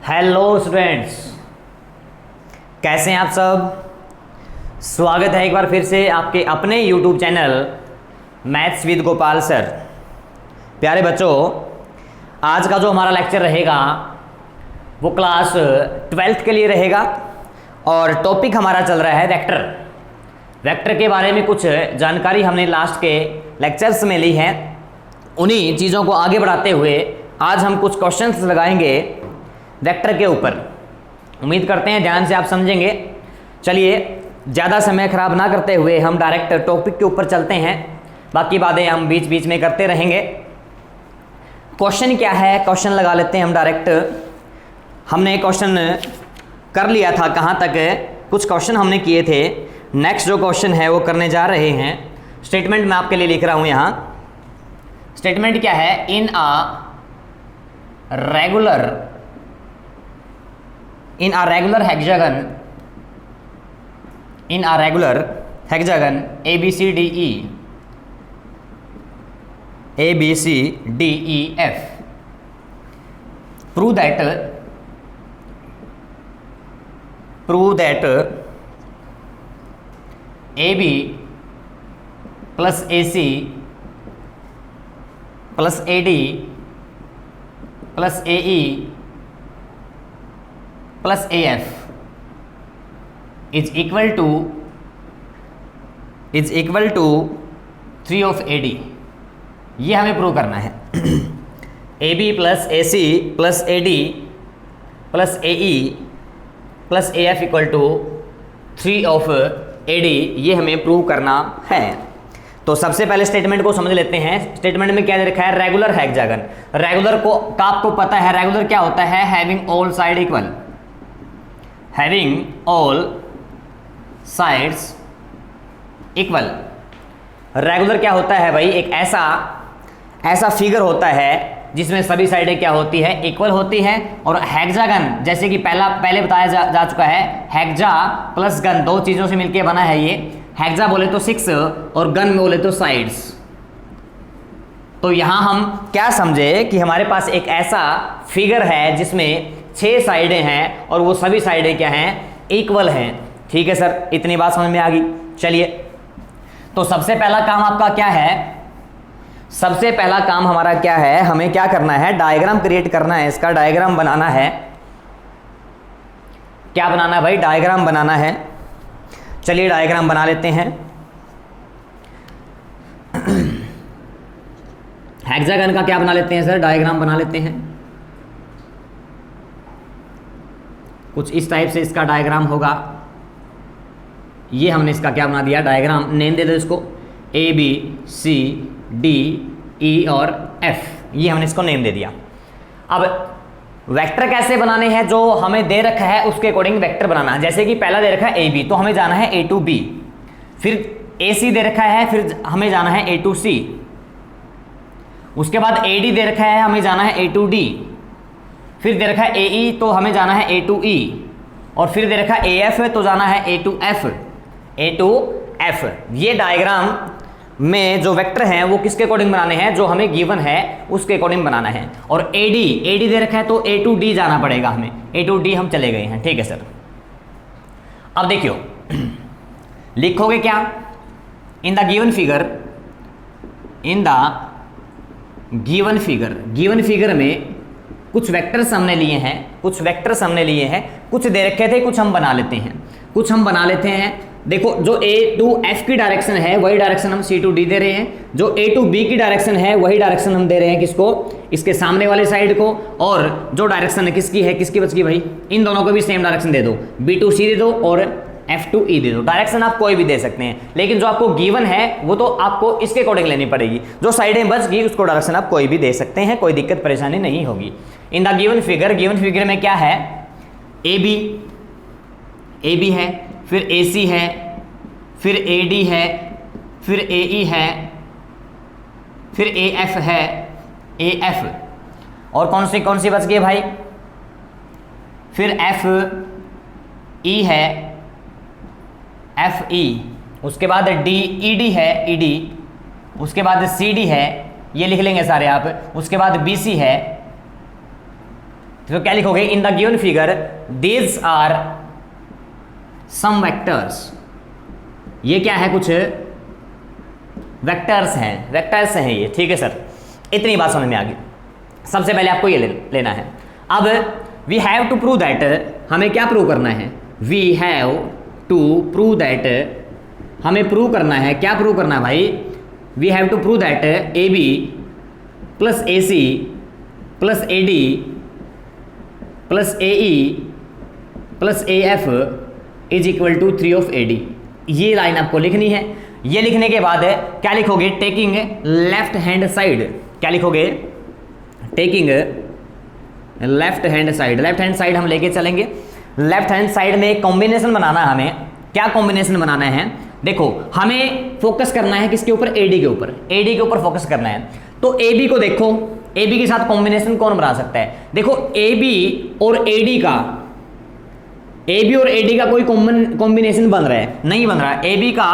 Hello students, कैसे हैं आप सब। स्वागत है एक बार फिर से आपके अपने YouTube channel maths with Gopal sir. प्यारे बच्चों, आज का जो हमारा लेक्चर रहेगा वो क्लास 12th के लिए रहेगा और टॉपिक हमारा चल रहा है वेक्टर के बारे में कुछ जानकारी हमने लास्ट के लेक्चर्स में ली है। उन्हीं चीज़ों को आगे बढ़ाते हुए आज हम कुछ क्वेश्चंस लगाएंगे वेक्टर के ऊपर। उम्मीद करते हैं ध्यान से आप समझेंगे। चलिए ज़्यादा समय खराब ना करते हुए हम डायरेक्ट टॉपिक के ऊपर चलते हैं, बाकी बातें हम बीच बीच में करते रहेंगे। क्वेश्चन क्या है, क्वेश्चन लगा लेते हैं हम डायरेक्ट। हमने क्वेश्चन कर लिया था, कहाँ तक कुछ क्वेश्चन हमने किए थे। नेक्स्ट जो क्वेश्चन है वो करने जा रहे हैं। स्टेटमेंट मैं आपके लिए लिख रहा हूँ यहाँ। स्टेटमेंट क्या है, in a regular hexagon ABCDEF prove that AB plus AC plus AD plus AE plus AF is equal to 3 of AD। ये हमें प्रूव करना है। AB plus AC plus AD plus AE plus AF equal to 3 of AD, ये हमें prove करना है। तो सबसे पहले स्टेटमेंट को समझ लेते हैं। स्टेटमेंट में क्या दे रखा है, रेगुलर हेक्सागन। रेगुलर को का आपको पता है, रेगुलर क्या होता है, having all side equal, having all sides equal. Regular क्या होता है भाई, एक ऐसा फिगर होता है जिसमें सभी साइडें क्या होती है, इक्वल होती है। और हेक्सागन जैसे कि पहले बताया जा चुका है, हेक्सा प्लस गन दो चीज़ों से मिलकर बना है ये। हेक्सा बोले तो 6 और गन बोले तो साइड्स। तो यहाँ हम क्या समझे कि हमारे पास एक ऐसा फिगर है जिसमें 6 साइडें हैं और वो सभी साइडें क्या हैं, इक्वल हैं। ठीक है सर, इतनी बात समझ में आ गई। चलिए, तो सबसे पहला काम आपका क्या है, सबसे पहला काम हमारा क्या है, हमें क्या करना है, डायग्राम क्रिएट करना है। इसका डायग्राम बनाना है। क्या बनाना है भाई, डायग्राम बनाना है। चलिए डायग्राम बना लेते हैं। हेक्सागन का क्या बना लेते हैं सर, डायग्राम बना लेते हैं। कुछ इस टाइप से इसका डायग्राम होगा। ये हमने इसका क्या बना दिया, डायग्राम। नेम दे दो इसको ABCDE और F, ये हमने इसको नेम दे दिया। अब वेक्टर कैसे बनाने हैं, जो हमें दे रखा है उसके अकॉर्डिंग वेक्टर बनाना है। जैसे कि पहला दे रखा है AB, तो हमें जाना है A to B। फिर AC दे रखा है, फिर हमें जाना है A to C। उसके बाद AD दे रखा है, हमें जाना है A to D। फिर दे रखा है AE, तो हमें जाना है A to E। और फिर दे रखा है AF, तो जाना है A to F। ये डायग्राम में जो वेक्टर हैं वो किसके अकॉर्डिंग बनाने हैं, जो हमें गिवन है उसके अकॉर्डिंग बनाना है। और AD दे रखा है तो A to D जाना पड़ेगा हमें। A to D हम चले गए हैं। ठीक है सर, अब देखियो लिखोगे क्या, इन द गिवन फिगर में कुछ वेक्टर्स हमने लिए हैं, कुछ दे रखे थे, कुछ हम बना लेते हैं। देखो, जो A to F की डायरेक्शन है वही डायरेक्शन हम C to D दे रहे हैं। जो A to B की डायरेक्शन है वही डायरेक्शन हम दे रहे हैं किसको, इसके सामने वाले साइड को। और जो डायरेक्शन है किसकी बच गई भाई, इन दोनों को भी सेम डायरेक्शन दे दो, B to C दे दो और F to E दे दो। डायरेक्शन आप कोई भी दे सकते हैं, लेकिन जो आपको गिवन है वो तो आपको इसके अकॉर्डिंग लेनी पड़ेगी। जो साइडें बच गई उसको डायरेक्शन आप कोई भी दे सकते हैं, कोई दिक्कत परेशानी नहीं होगी। इन द गिवन फिगर में क्या है, AB है, फिर AC है, फिर AD है, फिर AE है, फिर AF है, AF। और कौन सी बच गई भाई, फिर FE है, FE। उसके बाद ED है, ED। उसके बाद CD है, ये लिख लेंगे सारे आप। उसके बाद BC है, तो क्या लिखोगे, in the given figure these are some vectors, ये क्या है, कुछ वेक्टर्स हैं ये, ठीक है सर। इतनी बात समझ में आ गई। सबसे पहले आपको ये लेना है। अब we have to prove that, हमें क्या प्रूव करना है, we have to prove that, हमें प्रूव करना है, क्या प्रूव करना है भाई, we have to prove that A B plus A C plus A D plus A E plus A F is equal to 3 of A D. ये line आपको लिखनी है। ये लिखने के बाद क्या लिखोगे, टेकिंग लेफ्ट हैंड साइड, क्या लिखोगे, taking left hand side, left hand side हम लेके चलेंगे। लेफ्ट हैंड साइड में एक कॉम्बिनेशन बनाना है हमें। क्या कॉम्बिनेशन बनाना है, देखो हमें फोकस करना है किसके ऊपर, एडी के ऊपर, एडी के ऊपर फोकस करना है। तो ए बी को देखो, ए बी के साथ कॉम्बिनेशन कौन बना सकता है, देखो ए बी और एडी का, ए बी और एडी का कोई कॉम्बिनेशन बन रहा है, नहीं बन रहा है। ए बी का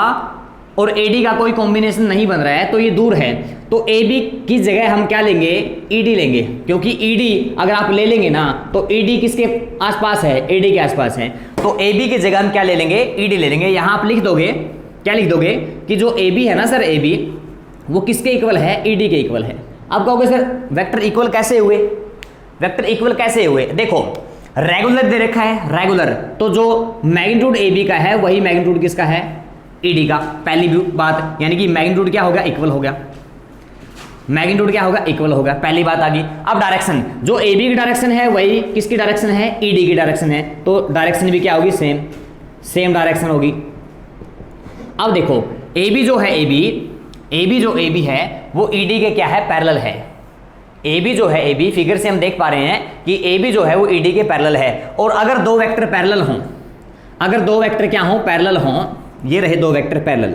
और एडी का कोई कॉम्बिनेशन नहीं बन रहा है, तो ये दूर है। तो ए बी की जगह हम क्या लेंगे, ईडी लेंगे, क्योंकि ईडी अगर आप ले लेंगे ना तो ईडी किसके आसपास है, एडी के आसपास है। तो ए बी की जगह हम क्या ले लेंगे, ईडी ले लेंगे। यहाँ आप लिख दोगे, क्या लिख दोगे कि जो ए बी है ना सर, ए बी वो किसके इक्वल है, ईडी के इक्वल है। अब कहोगे सर वेक्टर इक्वल कैसे हुए, वेक्टर इक्वल कैसे हुए, देखो रेगुलर दे रखा है, रेगुलर, तो जो मैग्नीट्यूड ए बी का है वही मैग्नीट्यूड किसका है, ईडी का। पहली बात, यानी कि मैग्नीट्यूड क्या हो गया, इक्वल हो गया, मैग्नीट्यूड क्या होगा, इक्वल होगा, पहली बात आ गई। अब डायरेक्शन, जो ए बी की डायरेक्शन है वही किसकी डायरेक्शन है, ईडी की डायरेक्शन है, तो डायरेक्शन भी क्या होगी, सेम डायरेक्शन होगी। अब देखो ए बी जो है, ए बी जो ए बी है वो ईडी के क्या है, पैरेलल है। ए बी जो है, ए बी फिगर से हम देख पा रहे हैं कि ए बी जो है वो ईडी के पैरेलल है। और अगर दो वेक्टर पैरेलल हों, अगर दो वेक्टर क्या हों, पैरेलल हों, ये रहे दो वेक्टर पैरेलल,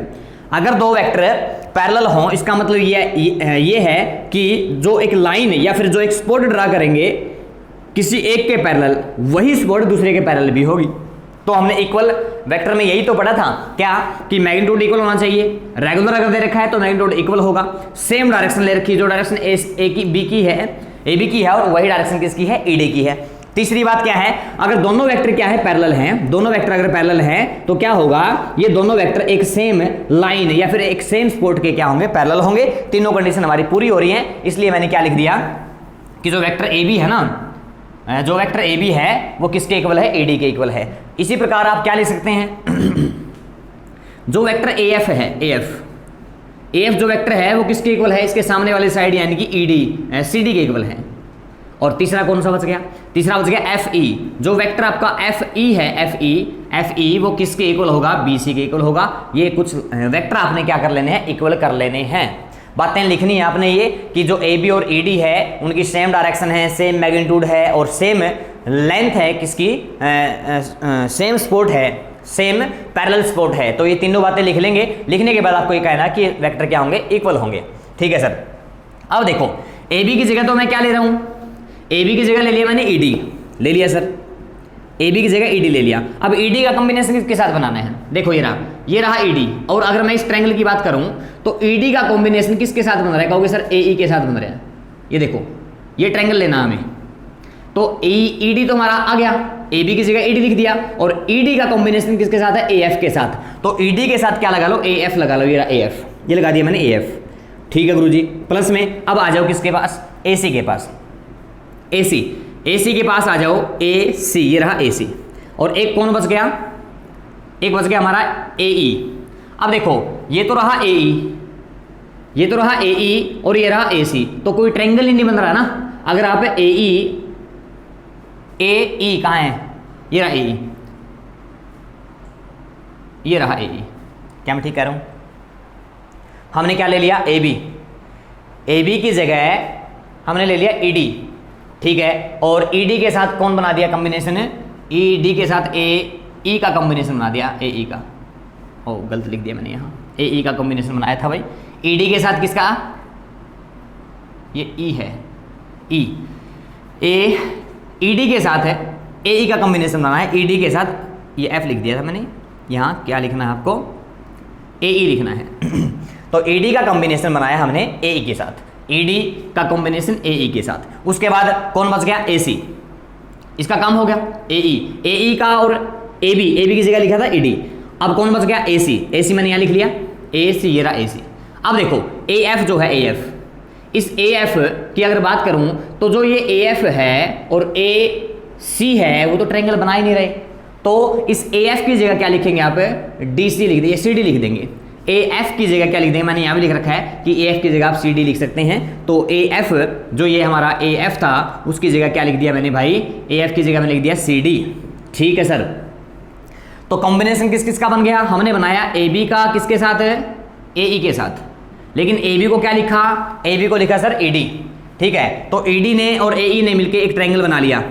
अगर दो वेक्टर पैरेलल हों इसका मतलब ये है कि जो एक लाइन या फिर जो एक स्पॉट ड्रा करेंगे किसी एक के पैरेलल, वही स्पॉट दूसरे के पैरेलल भी होगी। तो हमने इक्वल वेक्टर में यही तो पढ़ा था, क्या कि मैग्नीट्यूड इक्वल होना चाहिए। रेगुलर अगर दे रखा है तो मैग्नीट्यूड इक्वल होगा। सेम डायरेक्शन ले रखी है, जो डायरेक्शन ए की बी की है, ए बी की है, और वही डायरेक्शन किसकी है, ईडी की है। तीसरी बात क्या है, अगर दोनों वेक्टर क्या है, पैरेलल हैं, दोनों वेक्टर अगर पैरेलल हैं तो क्या होगा, ये दोनों वेक्टर एक सेम लाइन या फिर एक सेम स्पॉट के क्या होंगे, पैरेलल होंगे। तीनों कंडीशन हमारी पूरी हो रही है, इसलिए मैंने क्या लिख दिया कि जो वेक्टर ए बी है ना, जो वेक्टर ए बी है वो किसके इक्वल है, एडी के इक्वल है। इसी प्रकार आप क्या लिख सकते हैं जो वेक्टर ए एफ है, ए एफ जो वेक्टर है वो किसके इक्वल है, इसके सामने वाली साइड यानी कि ईडी सी डी के इक्वल है। और तीसरा कौन सा बच गया, तीसरा बच गया एफ ई, जो वेक्टर आपका एफ ई है, एफ ई वो किसके इक्वल होगा, बी सी के इक्वल होगा। ये कुछ वेक्टर आपने क्या कर लेने हैं, इक्वल कर लेने हैं। बातें लिखनी है आपने ये कि जो ए बी और ई डी है उनकी सेम डायरेक्शन है, सेम मैग्नीट्यूड है और सेम लेंथ है, किसकी सेम स्पॉट है, सेम पैरेलल स्पॉट है। तो ये तीनों बातें लिख लेंगे। लिखने के बाद आपको ये कहना कि वेक्टर क्या होंगे, इक्वल होंगे। ठीक है सर। अब देखो ए बी की जगह तो मैं क्या ले रहा हूँ, ए बी की जगह ले लिया मैंने ईडी, ले लिया सर, ए बी की जगह ईडी ले लिया। अब ईडी का कॉम्बिनेशन किसके साथ बनाना है, देखो ये रहा ईडी। और अगर मैं इस ट्रायंगल की बात करूं तो ईडी का कॉम्बिनेशन किसके साथ बन रहा है, कहोगे सर ए ई के साथ बन रहा है। ये देखो ये ट्रायंगल लेना हमें, तो ईडी तो हमारा आ गया, ए बी की जगह ईडी लिख दिया, और ईडी का कॉम्बिनेशन किसके साथ है, ए एफ के साथ। तो ईडी के साथ क्या लगा लो, ए एफ लगा लो, ये रहा ए एफ, ये लगा दिया मैंने ए एफ। ठीक है गुरुजी। प्लस में अब आ जाओ किसके पास, ए सी के पास, ए सी के पास आ जाओ, ए सी, ये रहा ए सी। और एक कौन बच गया, एक बच गया हमारा ए ई। अब देखो ये तो रहा ए ई, ये तो रहा ए ई और ये रहा ए सी, तो कोई ट्रायंगल ही नहीं बन रहा ना। अगर आप ए ई कहाँ है, ये रहा ए ई, ये रहा ए ई। क्या मैं ठीक कह रहा हूँ, हमने क्या ले लिया, ए बी की जगह हमने ले लिया ई डी। ठीक है। और ईडी के साथ कौन बना दिया कॉम्बिनेशन, ईडी के साथ ए ई का कॉम्बिनेशन बना दिया, ए ई का, ओ गलत लिख दिया मैंने यहाँ, ए ई का कॉम्बिनेशन बनाया था भाई। ईडी के साथ किसका, ये ई है, ई ए ईडी के साथ है, ए ई का कॉम्बिनेशन बनाना है, ईडी के साथ ये एफ लिख दिया था मैंने, यहाँ क्या लिखना है आपको, ए ई लिखना है। तो ईडी का कॉम्बिनेशन बनाया हमने ए ई के साथ, ईडी का कॉम्बिनेशन ए ई के साथ। उसके बाद कौन बच गया, ए सी, इसका काम हो गया AE का, और AB की जगह लिखा था AD। अब कौन बच गया AC मैंने यहाँ लिख लिया AC, ये रहा AC। अब देखो AF जो है AF, इस AF की अगर बात करूं तो जो ये AF है और AC है वो तो ट्रायंगल बना ही नहीं रहे, तो इस AF की जगह क्या लिखेंगे आप DC लिख देंगे, CD लिख देंगे। AF की जगह क्या लिख देंगे, मैंने यहाँ भी लिख रखा है कि AF की जगह आप CD लिख सकते हैं। तो AF जो ये हमारा AF था उसकी जगह क्या लिख दिया मैंने भाई, AF की जगह मैंने लिख दिया CD। ठीक है सर, तो कॉम्बिनेशन किस किस का बन गया, हमने बनाया AB का किसके साथ, AE के साथ, लेकिन AB को क्या लिखा, AB को लिखा सर AD। ठीक है, तो AD ने और AE ने मिलकर एक ट्रायंगल बना लिया।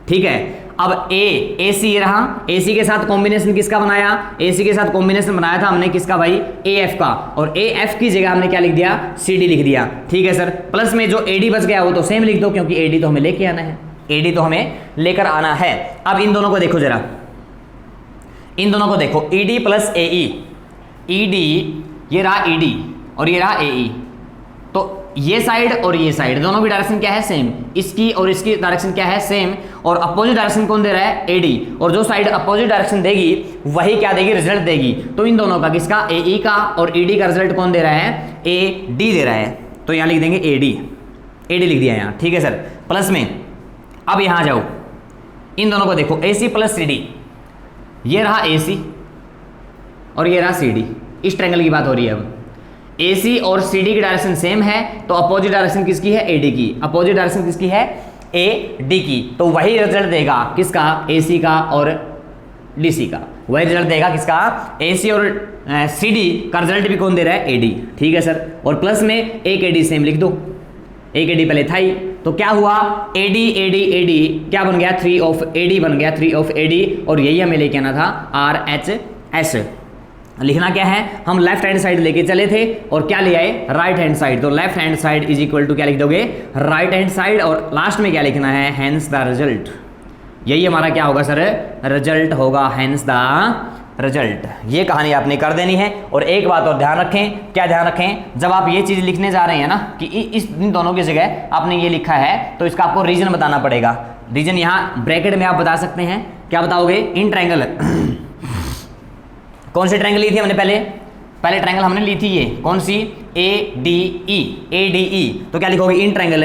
ठीक है, अब AC ये रहा, AC के साथ कॉम्बिनेशन किसका बनाया, AC के साथ कॉम्बिनेशन बनाया था हमने किसका भाई, AF का, और AF की जगह हमने क्या लिख दिया, CD लिख दिया। ठीक है सर, प्लस में जो AD बच गया वो तो सेम लिख दो, क्योंकि AD तो हमें लेके आना है, AD तो हमें लेकर आना है। अब इन दोनों को देखो जरा, इन दोनों को देखो, ED प्लस AE, ED ये रहा ED और ये रहा AE, तो ये साइड और ये साइड दोनों की डायरेक्शन क्या है, सेम, इसकी और इसकी डायरेक्शन क्या है, सेम, और अपोजिट डायरेक्शन कौन दे रहा है, AD, और जो साइड अपोजिट डायरेक्शन देगी वही क्या देगी, रिजल्ट देगी। तो इन दोनों का किसका, AE का और ED का रिजल्ट कौन दे रहा है, AD दे रहा है, तो यहाँ लिख देंगे AD लिख दिया यहाँ। ठीक है सर, प्लस में अब यहाँ जाओ, इन दोनों को देखो, AC प्लस CD, ये रहा AC और ये रहा CD, इस ट्रायंगल की बात हो रही है। अब AC और CD की डायरेक्शन सेम है, तो अपोजिट डायरेक्शन किसकी है, AD की, अपोजिट डायरेक्शन किसकी है, AD की, तो वही रिजल्ट देगा किसका, AC का और DC का, वही रिजल्ट देगा किसका, AC और CD का रिजल्ट भी कौन दे रहा है, AD। ठीक है सर, और प्लस में एक AD सेम लिख दो, एक AD पहले था ही, तो क्या हुआ, AD क्या बन गया, 3 ऑफ AD बन गया, 3 ऑफ AD, और यही हमें लेके आना था RHS। लिखना क्या है, हम लेफ्ट हैंड साइड लेके चले थे और क्या ले आए, राइट हैंड साइड, तो left hand side is equal to क्या लिख दोगे, राइट हैंड साइड, और लास्ट में क्या लिखना है, हैंस द रिजल्ट। यही हमारा क्या होगा सर, रिजल्ट होगा, हैंस द रिजल्ट। ये कहानी आपने कर देनी है। और एक बात और ध्यान रखें, क्या ध्यान रखें, जब आप ये चीज़ लिखने जा रहे हैं ना कि इन दोनों की जगह आपने ये लिखा है, तो इसका आपको रीजन बताना पड़ेगा। रीजन यहाँ ब्रैकेट में आप बता सकते हैं, क्या बताओगे, इन ट्रायंगल कौन सी ट्रायंगल ली थी हमने, पहले ट्रायंगल हमने ली थी, ये कौन सी, ADE, तो क्या लिखोगे, इन ट्रायंगल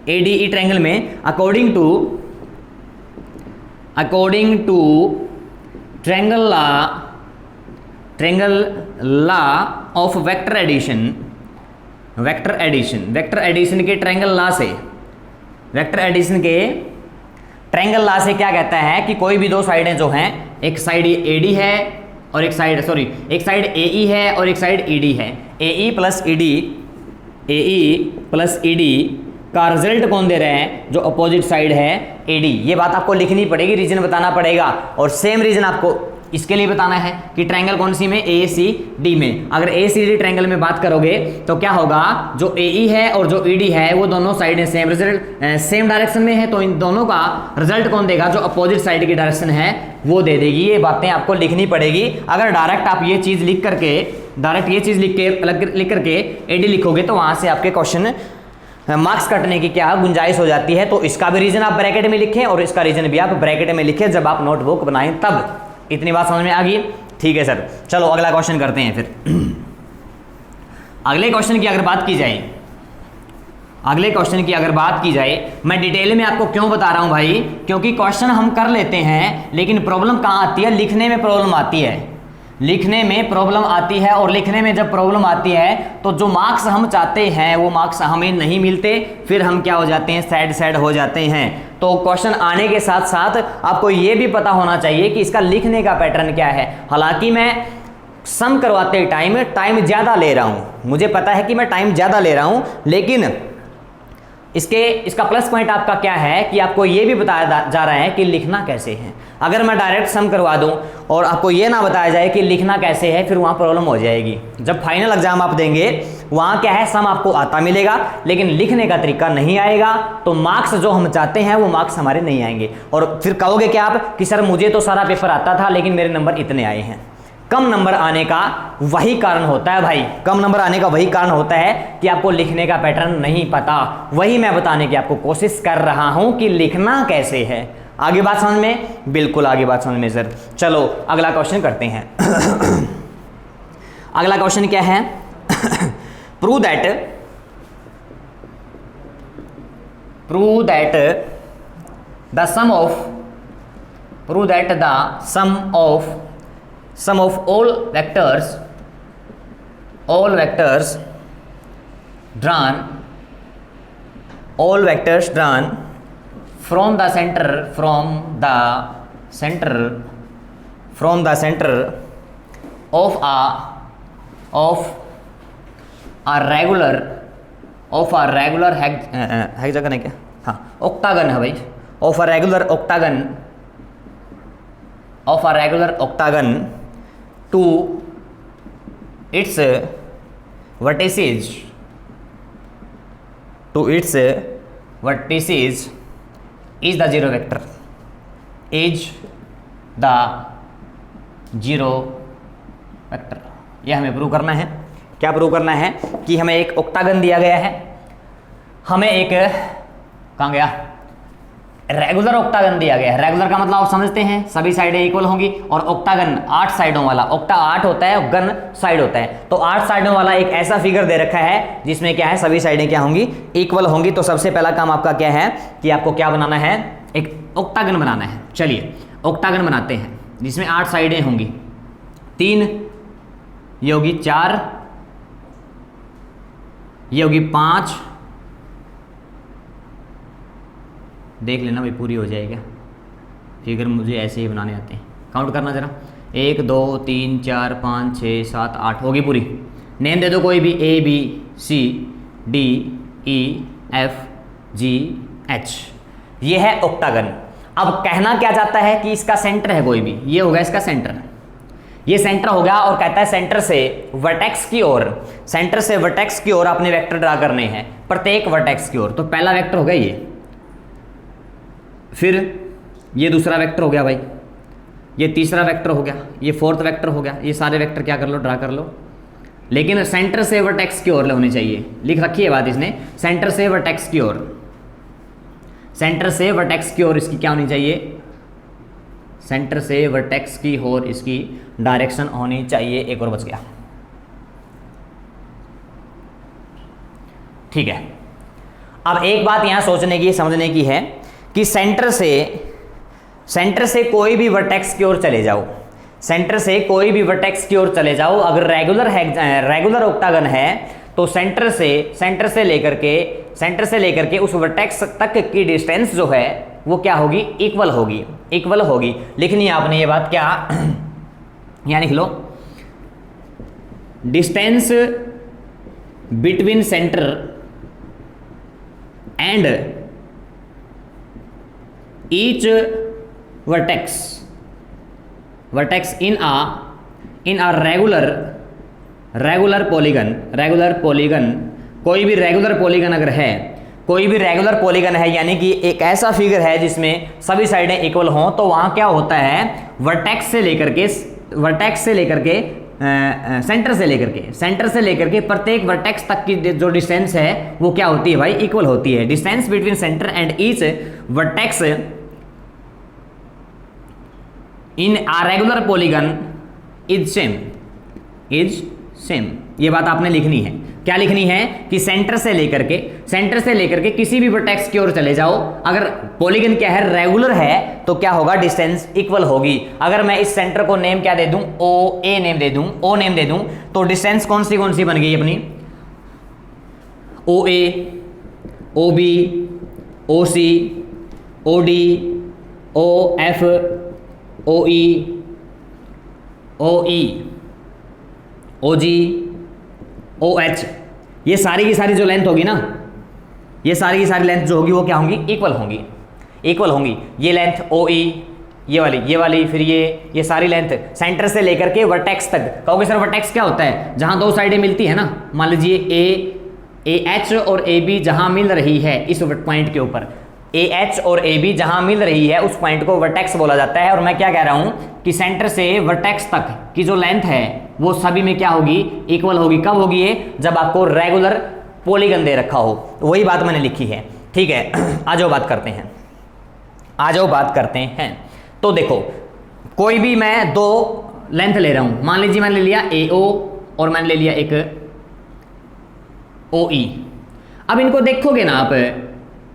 ADE ट्रायंगल में according to triangle law of vector addition के ट्रायंगल लॉ से, वेक्टर एडिशन के ट्रायंगल लॉ से क्या कहता है कि कोई भी दो साइडें जो हैं, एक साइड AD है और एक साइड AE है और एक साइड ED है, AE प्लस ED का रिजल्ट कौन दे रहे हैं, जो अपोजिट साइड है AD। ये बात आपको लिखनी पड़ेगी, रीजन बताना पड़ेगा, और सेम रीजन आपको इसके लिए बताना है कि ट्रायंगल कौन सी में, ACD में। अगर ACD ट्रायंगल में बात करोगे तो क्या होगा, जो AE है और जो ED है वो दोनों साइडें सेम रिजल्ट सेम डायरेक्शन में है, तो इन दोनों का रिजल्ट कौन देगा, जो अपोजिट साइड की डायरेक्शन है वो दे देगी। ये बातें आपको लिखनी पड़ेगी। अगर डायरेक्ट आप ये चीज़ लिख करके AD लिखोगे तो वहाँ से आपके क्वेश्चन मार्क्स कटने की क्या गुंजाइश हो जाती है। तो इसका भी रीजन आप ब्रैकेट में लिखें और इसका रीजन भी आप ब्रैकेट में लिखें जब आप नोटबुक बनाएं तब। इतनी बात समझ में आ गई, ठीक है सर। चलो अगला क्वेश्चन करते हैं फिर। अगले क्वेश्चन की अगर बात की जाए, मैं डिटेल में आपको क्यों बता रहा हूं भाई, क्योंकि क्वेश्चन हम कर लेते हैं लेकिन प्रॉब्लम कहाँ आती है, लिखने में प्रॉब्लम आती है। और लिखने में जब प्रॉब्लम आती है तो जो मार्क्स हम चाहते हैं वो मार्क्स हमें नहीं मिलते, फिर हम क्या हो जाते हैं, सैड हो जाते हैं। तो क्वेश्चन आने के साथ साथ आपको ये भी पता होना चाहिए कि इसका लिखने का पैटर्न क्या है। हालांकि मैं सम करवाते टाइम ज़्यादा ले रहा हूँ, मुझे पता है कि मैं टाइम ज़्यादा ले रहा हूँ, लेकिन इसका प्लस पॉइंट आपका क्या है कि आपको ये भी बताया जा रहा है कि लिखना कैसे है। अगर मैं डायरेक्ट सम करवा दूं और आपको ये ना बताया जाए कि लिखना कैसे है, फिर वहाँ प्रॉब्लम हो जाएगी। जब फाइनल एग्जाम आप देंगे वहाँ क्या है, सम आपको आता मिलेगा लेकिन लिखने का तरीका नहीं आएगा, तो मार्क्स जो हम चाहते हैं वो मार्क्स हमारे नहीं आएंगे। और फिर कहोगे कि आप कि सर मुझे तो सारा पेपर आता था लेकिन मेरे नंबर इतने आए हैं। कम नंबर आने का वही कारण होता है भाई, कम नंबर आने का वही कारण होता है कि आपको लिखने का पैटर्न नहीं पता। वही मैं बताने की आपको कोशिश कर रहा हूं कि लिखना कैसे है। आगे बात समझ में? बिल्कुल आगे बात समझ में सर। चलो अगला क्वेश्चन करते हैं। अगला क्वेश्चन क्या है? Prove that the sum of all vectors drawn from the center of a regular hexagon है क्या? हाँ, octagon है भाई, of a regular octagon to its vertices is the zero vector, यह हमें प्रूव करना है। क्या प्रूव करना है? कि हमें एक ऑक्टागन दिया गया है, हमें एक कहाँ गया रेगुलर ऑक्टागन दिया गया है। रेगुलर का मतलब आप समझते हैं, सभी साइडें इक्वल होंगी, और ऑक्टागन 8 साइडों वाला, ऑक्टा 8 होता है और गन साइड होता है, तो 8 साइडों वाला एक ऐसा फिगर दे रखा है जिसमें क्या है, सभी साइडें क्या होंगी, इक्वल होंगी। तो सबसे पहला काम आपका क्या है कि आपको क्या बनाना है, एक ऑक्टागन बनाना है। चलिए ऑक्टागन बनाते हैं जिसमें 8 साइडें होंगी, 3 ये होगी, 4 ये होगी, 5, देख लेना भाई पूरी हो जाएगा, फिगर मुझे ऐसे ही बनाने आते हैं। काउंट करना जरा, 1 2 3 4 5 6 7 8 होगी पूरी। नेम दे दो कोई भी, A B C D E F G H, ये है ऑक्टागन। अब कहना क्या चाहता है कि इसका सेंटर है कोई भी, ये होगा इसका सेंटर, ये सेंटर हो गया, और कहता है सेंटर से वर्टेक्स की ओर अपने वेक्टर ड्रा करने हैं, प्रत्येक वर्टेक्स की ओर। तो पहला वेक्टर हो गया ये, फिर ये दूसरा वेक्टर हो गया भाई, ये तीसरा वेक्टर हो गया, ये फोर्थ वेक्टर हो गया। ये सारे वेक्टर क्या कर लो, ड्रा कर लो, लेकिन सेंटर से वर्टेक्स की ओर होनी चाहिए। लिख रखी है बात इसने, सेंटर से वर्टेक्स की ओर, सेंटर से वर्टेक्स की ओर इसकी क्या होनी चाहिए, सेंटर से वर्टेक्स की ओर इसकी डायरेक्शन होनी चाहिए। एक और बच गया, ठीक है। अब एक बात यहां सोचने की, समझने की है कि सेंटर से कोई भी वर्टेक्स की ओर चले जाओ, सेंटर से कोई भी वर्टेक्स की ओर चले जाओ। अगर रेगुलर ऑक्टागन है तो सेंटर से लेकर के उस वर्टेक्स तक की डिस्टेंस जो है वो क्या होगी, इक्वल होगी। लिखनी है आपने ये बात, क्या यहां लिख लो, distance between centre and each vertex in a regular polygon, कोई भी रेगुलर पॉलीगन अगर है, यानी कि एक ऐसा फिगर है जिसमें सभी साइडें इक्वल हों, तो वहां क्या होता है, वर्टेक्स से लेकर के सेंटर से लेकर के प्रत्येक वर्टेक्स तक की जो डिस्टेंस है वो क्या होती है भाई, इक्वल होती है। Distance between centre and each vertex in a regular polygon is same. ये बात आपने लिखनी है। क्या लिखनी है कि सेंटर से लेकर के किसी भी वर्टेक्स की ओर चले जाओ, अगर पॉलीगन क्या है, रेगुलर है, तो क्या होगा, डिस्टेंस इक्वल होगी। अगर मैं इस सेंटर को नेम क्या दे दूं, ओ नेम दे दूं, तो डिस्टेंस कौन सी बन गई अपनी, OA, OB, OC, OD, OF, OE, OE, OG, OH, ये सारी की सारी जो लेंथ होगी ना, ये सारी की सारी लेंथ जो होगी वो क्या होंगी, इक्वल होंगी। ये लेंथ OE, ये वाली फिर ये सारी लेंथ सेंटर से लेकर के वर्टेक्स तक। कहोगे सर वर्टेक्स क्या होता है, जहां दो साइडें मिलती है ना, मान लीजिए AH और AB जहां मिल रही है इस पॉइंट के ऊपर, AH और AB जहां मिल रही है उस पॉइंट को वर्टेक्स बोला जाता है। और मैं क्या कह रहा हूं कि सेंटर से वर्टेक्स तक की जो लेंथ है वो सभी में क्या होगी, इक्वल होगी। कब होगी ये, जब आपको रेगुलर पॉलीगन दे रखा हो। वही बात मैंने लिखी है, ठीक है। आ जाओ बात करते हैं, आ जाओ बात करते हैं। तो देखो कोई भी मैं दो लेंथ ले रहा हूं, मान लीजिए मैंने ले लिया AO और मैंने ले लिया एक OE। अब इनको देखोगे ना आप,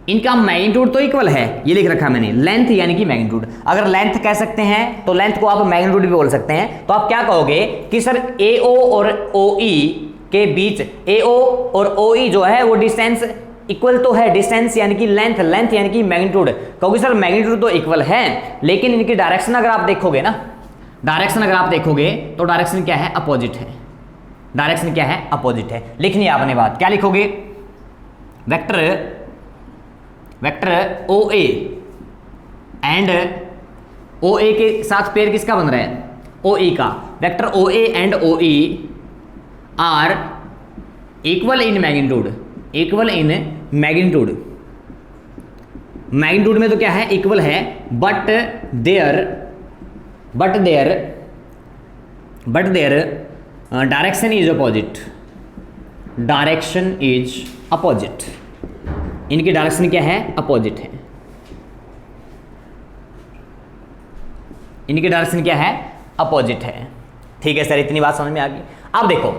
इनका मैग्नीट्यूड तो इक्वल है, ये लिख रखा मैंने, लेंथ यानी कि मैग्नीट्यूड। अगर लेंथ कह सकते हैं तो लेंथ को आप मैग्नीट्यूड भी बोल सकते हैं। तो आप क्या कहोगे कि सर AO और OE के बीच, AO और OE जो है वो डिस्टेंस इक्वल तो है, डिस्टेंस यानी कि लेंथ, लेंथ यानी कि मैग्नीट्यूड। कहोगे सर मैग्नीट्यूड तो इक्वल है, लेकिन इनकी डायरेक्शन अगर आप देखोगे ना, डायरेक्शन अगर आप देखोगे तो डायरेक्शन क्या है, अपोजिट है। डायरेक्शन क्या है, अपोजिट है। लिखनी है आपने बात, क्या लिखोगे, वेक्टर OA एंड OA के साथ पेयर किसका बन रहा है, OE का। Vector OA and OE are equal in magnitude, equal in magnitude. Magnitude में तो क्या है, इक्वल है, but their direction is opposite, direction is opposite. इनकी डायरेक्शन क्या है, अपोजिट है। इनकी डायरेक्शन क्या है, अपोजिट है। ठीक है सर, इतनी बात समझ में आ गई। अब देखो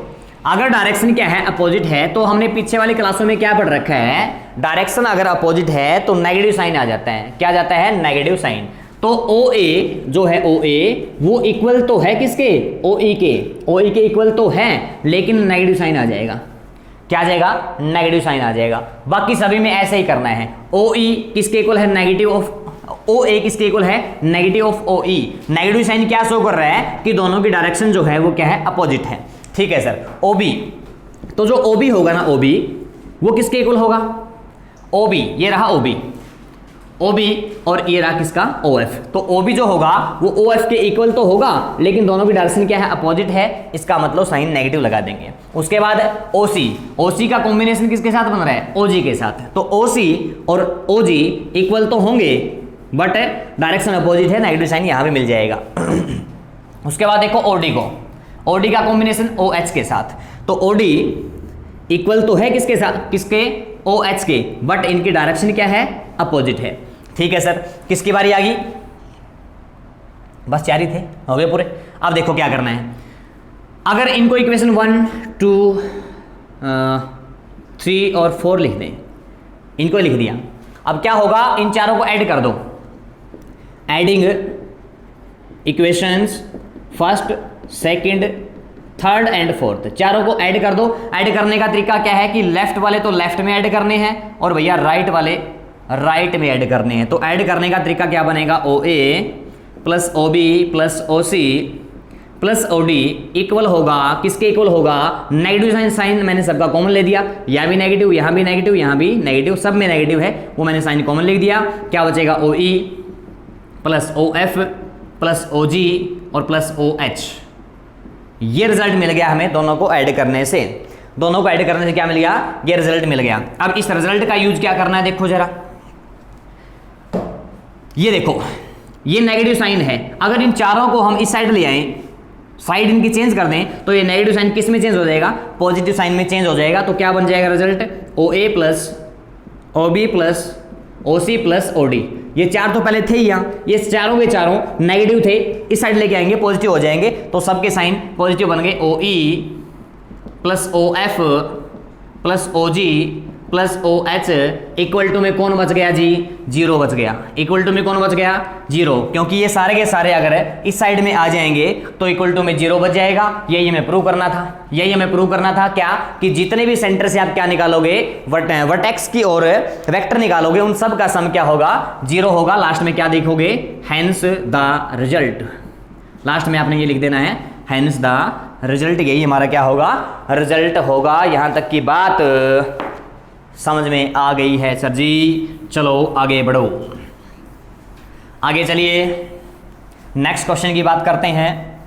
अगर डायरेक्शन क्या है, अपोजिट है, तो हमने पीछे वाली क्लासों में क्या पढ़ रखा है, डायरेक्शन अगर अपोजिट है तो नेगेटिव साइन आ जाता है। क्या जाता है, नेगेटिव साइन। तो OA जो है, OA वो इक्वल तो है किसके, OE के, OE के इक्वल तो है, लेकिन नेगेटिव साइन आ जाएगा। क्या आ जाएगा, नेगेटिव साइन आ जाएगा। बाकी सभी में ऐसे ही करना है। OE किसके इक्वल है, नेगेटिव ऑफ OA किसके इक्वल है, negative of OE। Negative sign क्या शो कर रहा है कि दोनों की डायरेक्शन जो है वो क्या है, अपोजिट है। ठीक है सर। OB, तो जो OB होगा ना, OB वो किसके इक्वल होगा, OB, ये रहा OB और ये रहा किसका, OF। तो OB जो होगा वो OF के इक्वल तो होगा, लेकिन दोनों की डायरेक्शन क्या है, अपोजिट है। इसका मतलब साइन नेगेटिव लगा देंगे। उसके बाद OC का कॉम्बिनेशन किसके साथ बन रहा है, OG के साथ। तो OC और OG इक्वल तो होंगे, बट डायरेक्शन अपोजिट है, नेगेटिव साइन यहां भी मिल जाएगा। उसके बाद देखो OD का कॉम्बिनेशन OH के साथ। तो OD इक्वल तो है किसके साथ, किसके, OH के, बट इनकी डायरेक्शन क्या है, अपोजिट है। ठीक है सर। किसकी बारी आ गई, बस 4 ही थे, हो गए पूरे। अब देखो क्या करना है, अगर इनको इक्वेशन 1, 2, 3 और 4 लिख दें, इनको लिख दिया। अब क्या होगा, इन चारों को ऐड कर दो। Adding equations first, second, third and fourth, चारों को ऐड कर दो। ऐड करने का तरीका क्या है कि लेफ्ट वाले तो लेफ्ट में ऐड करने हैं और भैया राइट वाले राइट में ऐड करने हैं। तो ऐड करने का तरीका क्या बनेगा, OA plus OB plus OC plus OD equal होगा किसके इक्वल होगा, नेगेटिव साइन मैंने सबका कॉमन ले दिया, यहाँ भी नेगेटिव, यहाँ भी नेगेटिव, यहाँ भी नेगेटिव, सब में नेगेटिव है, वो मैंने साइन कॉमन लिख दिया। क्या बचेगा, OE plus OF plus OG और प्लस OH। ये रिजल्ट मिल गया हमें दोनों को ऐड करने से। दोनों को ऐड करने से क्या मिल गया, ये रिजल्ट मिल गया। अब इस रिजल्ट का यूज क्या करना है, देखो जरा, ये देखो, ये नेगेटिव साइन है। अगर इन चारों को हम इस साइड ले आए, साइड इनकी चेंज कर दें, तो ये नेगेटिव साइन किस में चेंज हो जाएगा, पॉजिटिव साइन में चेंज हो जाएगा। तो क्या बन जाएगा result, OA plus OB plus OC plus OD। ये चार तो पहले थे ही यहाँ, ये चारों के चारों नेगेटिव थे, इस साइड लेके आएंगे पॉजिटिव हो जाएंगे, तो सबके साइन पॉजिटिव बन गए। OE plus OF plus OG plus OH equal to में कौन बच गया जी, 0 बच गया। इक्वल टू में कौन बच गया, 0, क्योंकि ये सारे के सारे अगर इस साइड में आ जाएंगे तो इक्वल टू में 0 बच जाएगा। यही हमें प्रूव करना था, यही हमें प्रूव करना था। क्या कि जितने भी सेंटर से आप क्या निकालोगे, वर्टेक्स की और वेक्टर निकालोगे, उन सब का सम क्या होगा, 0 होगा। लास्ट में क्या देखोगे, हैंस द रिजल्ट। लास्ट में आपने ये लिख देना है, हैंस द रिजल्ट। यही हमारा क्या होगा, रिजल्ट होगा। यहां तक की बात समझ में आ गई है सर जी। चलो आगे बढ़ो, आगे चलिए, नेक्स्ट क्वेश्चन की बात करते हैं।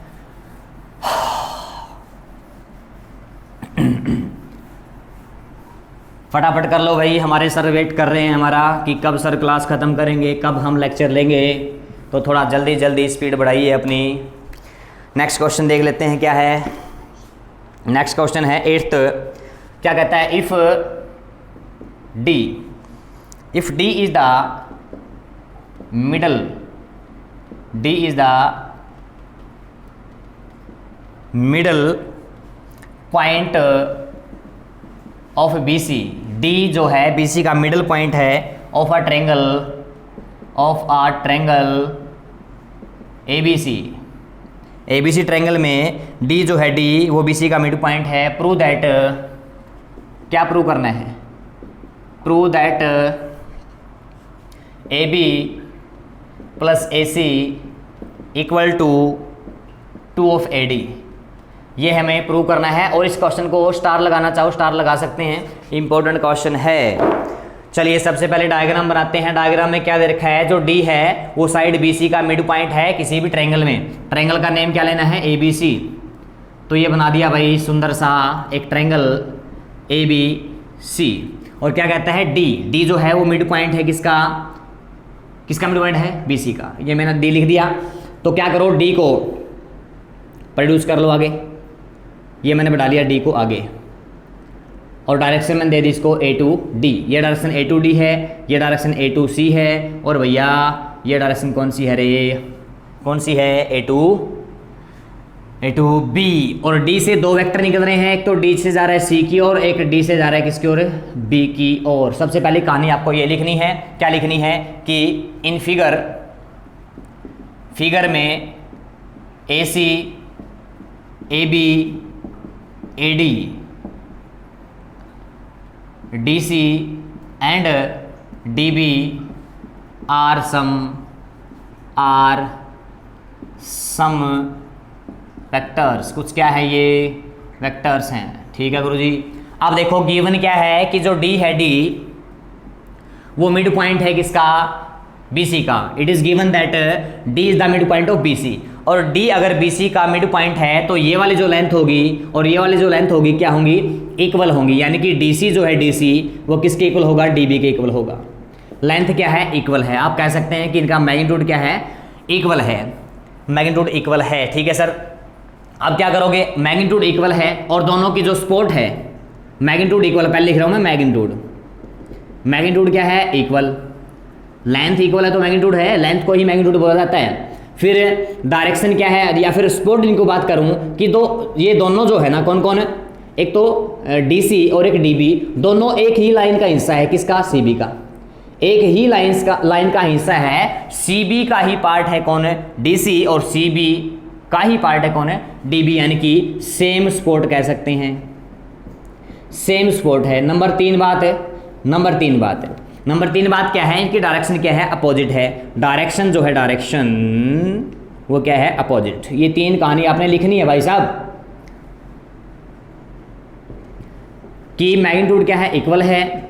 फटाफट कर लो भाई, हमारे सर वेट कर रहे हैं हमारा कि कब सर क्लास ख़त्म करेंगे, कब हम लेक्चर लेंगे, तो थोड़ा जल्दी जल्दी स्पीड बढ़ाइए अपनी। नेक्स्ट क्वेश्चन देख लेते हैं क्या है। नेक्स्ट क्वेश्चन है 8th, क्या कहता है, if D is the middle point of BC, D जो है BC का मिडल पॉइंट है of a triangle ABC triangle में डी जो है, डी वो BC का मिड पॉइंट है। प्रूव दैट, क्या प्रूव करना है, prove that AB plus AC equal to 2 of AD, ये हमें प्रूव करना है। और इस क्वेश्चन को स्टार लगाना चाहो स्टार लगा सकते हैं, इंपॉर्टेंट क्वेश्चन है। चलिए सबसे पहले डायग्राम बनाते हैं। डायग्राम में क्या दे रखा है, जो डी है वो साइड BC का मिड पॉइंट है किसी भी ट्रायंगल में। ट्रायंगल का नेम क्या लेना है, ABC। तो ये बना दिया भाई सुंदर सा एक ट्रायंगल ABC। और क्या कहता है, डी जो है वो मिड पॉइंट है किसका मिड पॉइंट है, BC का। ये मैंने डी लिख दिया। तो क्या करो, डी को प्रोड्यूस कर लो आगे, ये मैंने बढ़ा लिया डी को आगे, और डायरेक्शन मैंने दे दी इसको A to D। ये डायरेक्शन A to D है, ये डायरेक्शन A to C है, और भैया ये डायरेक्शन कौन सी है रे, कौन सी है, A to B। और D से दो वेक्टर निकल रहे हैं, एक तो D से जा रहा है C की ओर, एक D से जा रहा है किसकी ओर, B की ओर। सबसे पहले कहानी आपको ये लिखनी है, क्या लिखनी है कि इन फिगर में AC AB AD DC and DB are some vectors. कुछ क्या है, ये वेक्टर्स हैं, ठीक है गुरुजी। अब देखो गिवन क्या है कि जो D है, D वो मिड पॉइंट है किसका, BC का। It is given that D is the mid point of BC। और D अगर BC का मिड पॉइंट है तो ये वाली जो लेंथ होगी और ये वाली जो लेंथ होगी क्या होंगी, इक्वल होंगी। यानी कि DC जो है DC वो किसके इक्वल होगा, DB के इक्वल होगा। लेंथ क्या है, इक्वल है। आप कह सकते हैं कि इनका मैग्नीट्यूड क्या है, इक्वल है, मैग्नीट्यूड इक्वल है, ठीक है सर। अब क्या करोगे, मैग्नीट्यूड इक्वल है और दोनों की जो स्पोर्ट है मैग्नीट्यूड इक्वल, पहले लिख रहा हूँ मैं मैग्नीट्यूड क्या है, इक्वल। लेंथ इक्वल है तो मैग्नीट्यूड है, लेंथ को ही मैग्नीट्यूड बोला जाता है। फिर डायरेक्शन क्या है, या फिर स्पोर्ट इनको बात करूं कि ये दोनों जो है ना, कौन कौन है, एक तो DC और एक DB, दोनों एक ही लाइन का हिस्सा है किसका, CB का। एक ही लाइन का हिस्सा है, CB का ही पार्ट है कौन है, DC, और CB का ही पार्ट है कौन है, DB। यानी कि सेम स्पोर्ट कह सकते हैं, सेम स्पोर्ट है। नंबर तीन बात क्या है, इनकी डायरेक्शन क्या है, अपोजिट है। डायरेक्शन जो है, डायरेक्शन वो क्या है, अपोजिट। ये तीन कहानी आपने लिखनी है भाई साहब, कि मैग्नीट्यूड क्या है, इक्वल है,